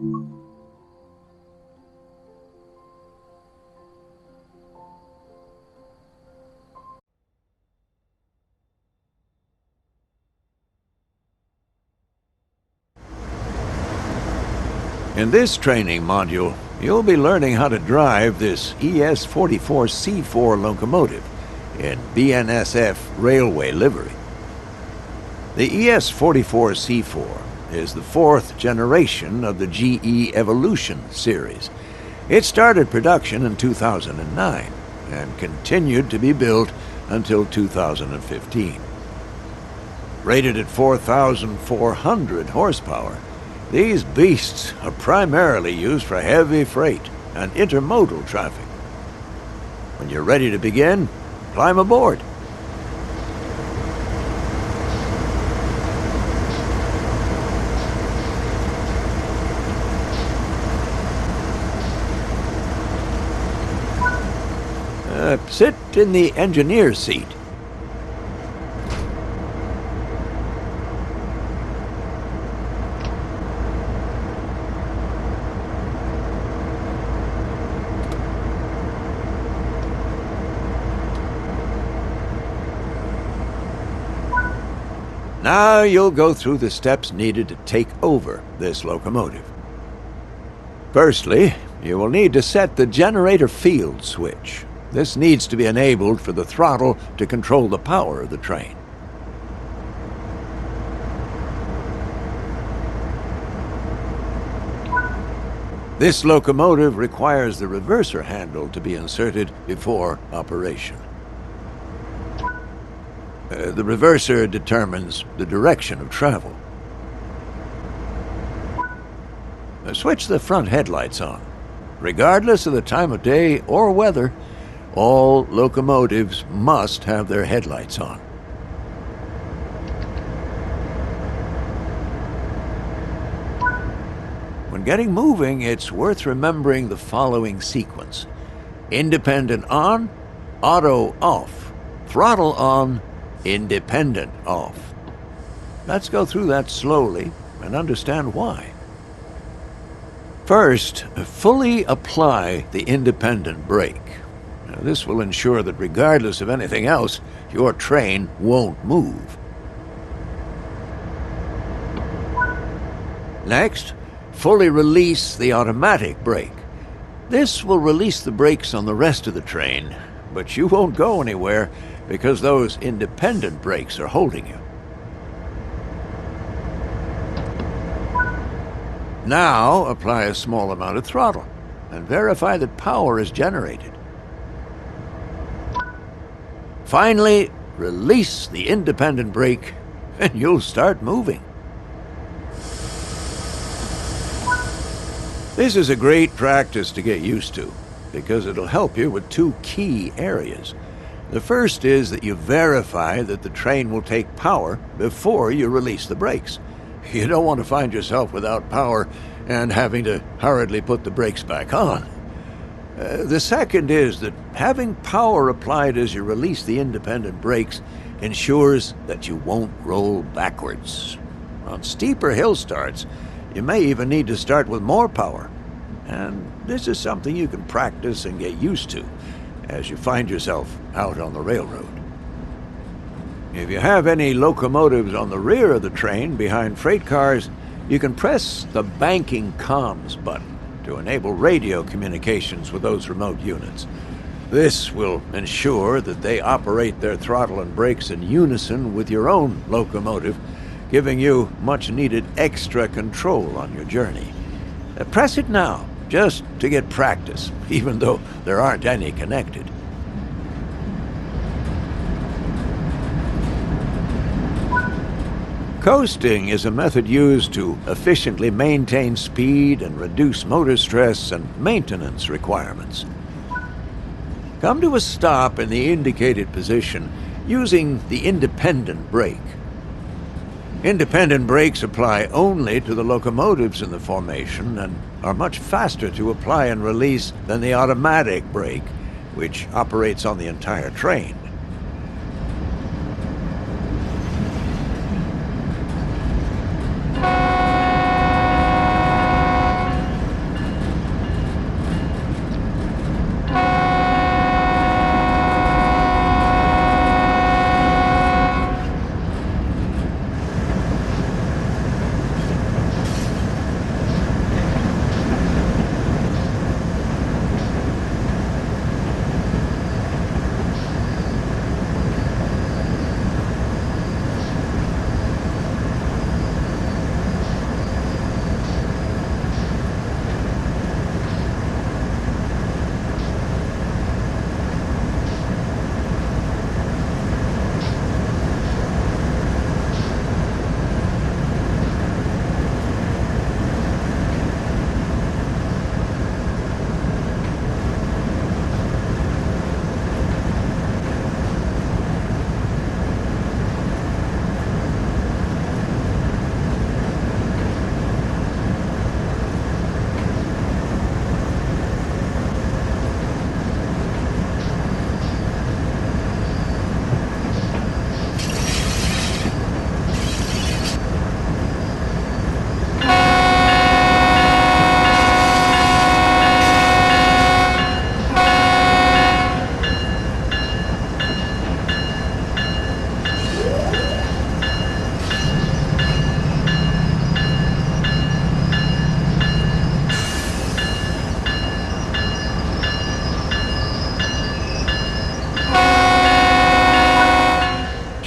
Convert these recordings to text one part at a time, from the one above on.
In this training module, you'll be learning how to drive this ES44C4 locomotive in BNSF railway livery. The ES44C4 is the fourth generation of the GE Evolution series. It started production in 2009 and continued to be built until 2015. Rated at 4,400 horsepower, these beasts are primarily used for heavy freight and intermodal traffic. When you're ready to begin, climb aboard. Sit in the engineer's seat. Now you'll go through the steps needed to take over this locomotive. Firstly, you will need to set the generator field switch. This needs to be enabled for the throttle to control the power of the train. This locomotive requires the reverser handle to be inserted before operation. The reverser determines the direction of travel. Switch the front headlights on. Regardless of the time of day or weather, all locomotives must have their headlights on. When getting moving, it's worth remembering the following sequence: independent on, auto off, throttle on, independent off. Let's go through that slowly and understand why. First, fully apply the independent brake. Now, this will ensure that regardless of anything else, your train won't move. Next, fully release the automatic brake. This will release the brakes on the rest of the train, but you won't go anywhere because those independent brakes are holding you. Now apply a small amount of throttle and verify that power is generated. Finally, release the independent brake and you'll start moving. This is a great practice to get used to because it'll help you with two key areas. The first is that you verify that the train will take power before you release the brakes. You don't want to find yourself without power and having to hurriedly put the brakes back on. The second is that having power applied as you release the independent brakes ensures that you won't roll backwards. On steeper hill starts, you may even need to start with more power. And this is something you can practice and get used to as you find yourself out on the railroad. If you have any locomotives on the rear of the train behind freight cars, you can press the banking comms button to enable radio communications with those remote units. This will ensure that they operate their throttle and brakes in unison with your own locomotive, giving you much-needed extra control on your journey. Press it now, just to get practice, even though there aren't any connected. Coasting is a method used to efficiently maintain speed and reduce motor stress and maintenance requirements. Come to a stop in the indicated position using the independent brake. Independent brakes apply only to the locomotives in the formation and are much faster to apply and release than the automatic brake, which operates on the entire train.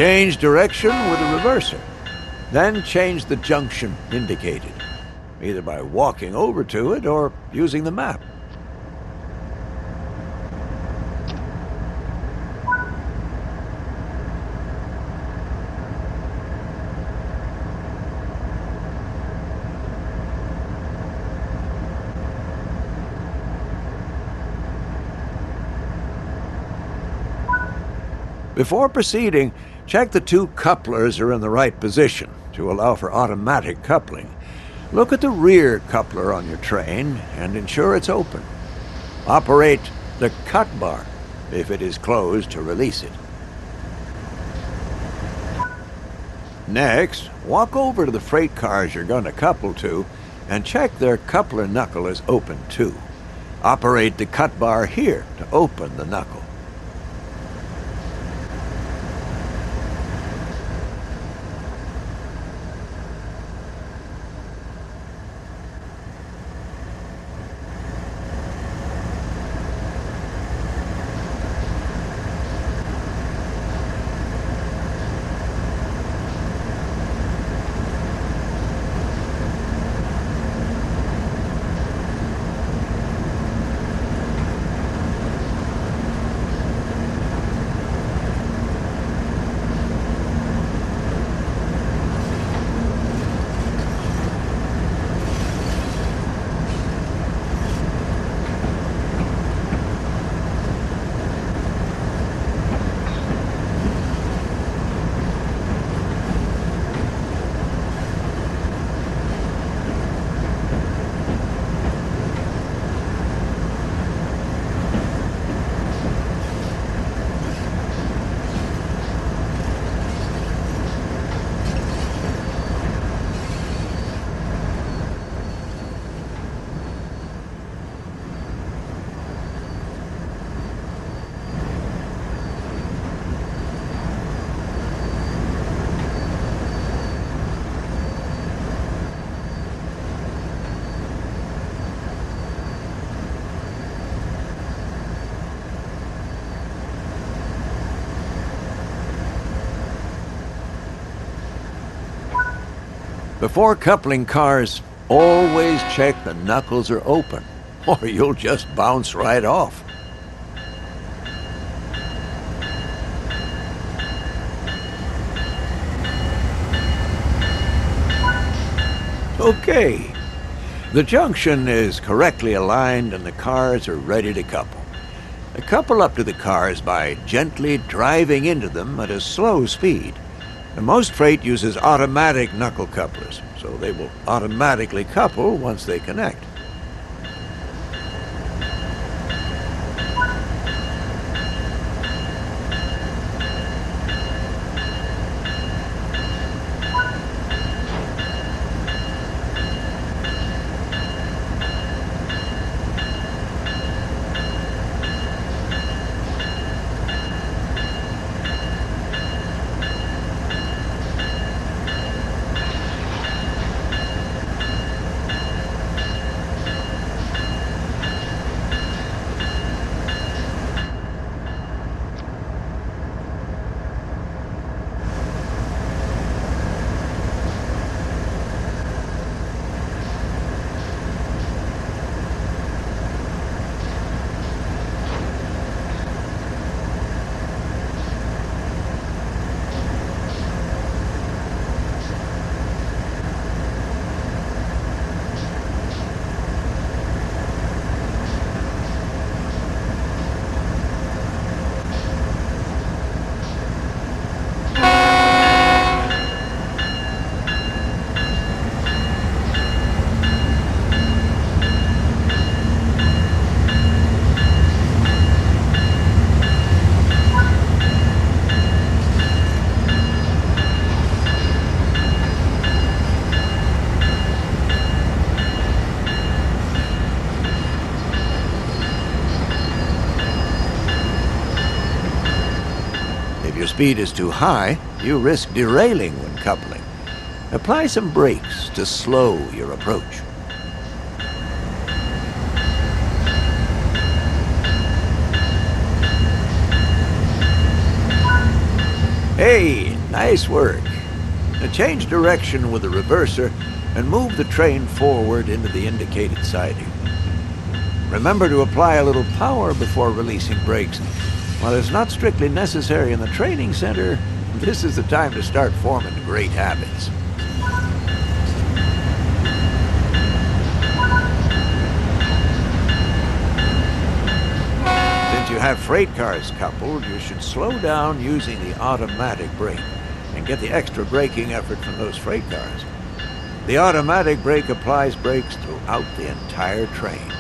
Change direction with the reverser. Then change the junction indicated, either by walking over to it or using the map. Before proceeding, check the two couplers are in the right position to allow for automatic coupling. Look at the rear coupler on your train and ensure it's open. Operate the cut bar if it is closed to release it. Next, walk over to the freight cars you're going to couple to and check their coupler knuckle is open too. Operate the cut bar here to open the knuckle. Before coupling cars, always check the knuckles are open, or you'll just bounce right off. Okay, the junction is correctly aligned and the cars are ready to couple. Couple up to the cars by gently driving into them at a slow speed. And most freight uses automatic knuckle couplers, so they will automatically couple once they connect. If your speed is too high, you risk derailing when coupling. Apply some brakes to slow your approach. Hey, Nice work. Now change direction with the reverser and move the train forward into the indicated siding. Remember to apply a little power before releasing brakes. While it's not strictly necessary in the training center, this is the time to start forming great habits. Since you have freight cars coupled, you should slow down using the automatic brake and get the extra braking effort from those freight cars. The automatic brake applies brakes throughout the entire train.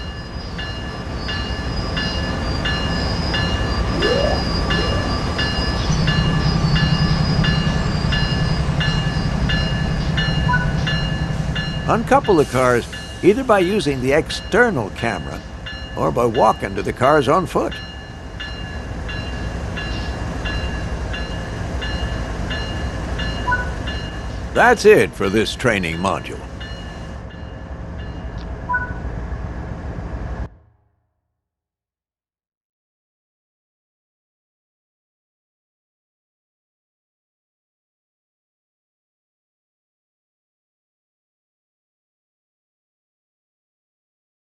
Uncouple the cars either by using the external camera or by walking to the cars on foot. That's it for this training module.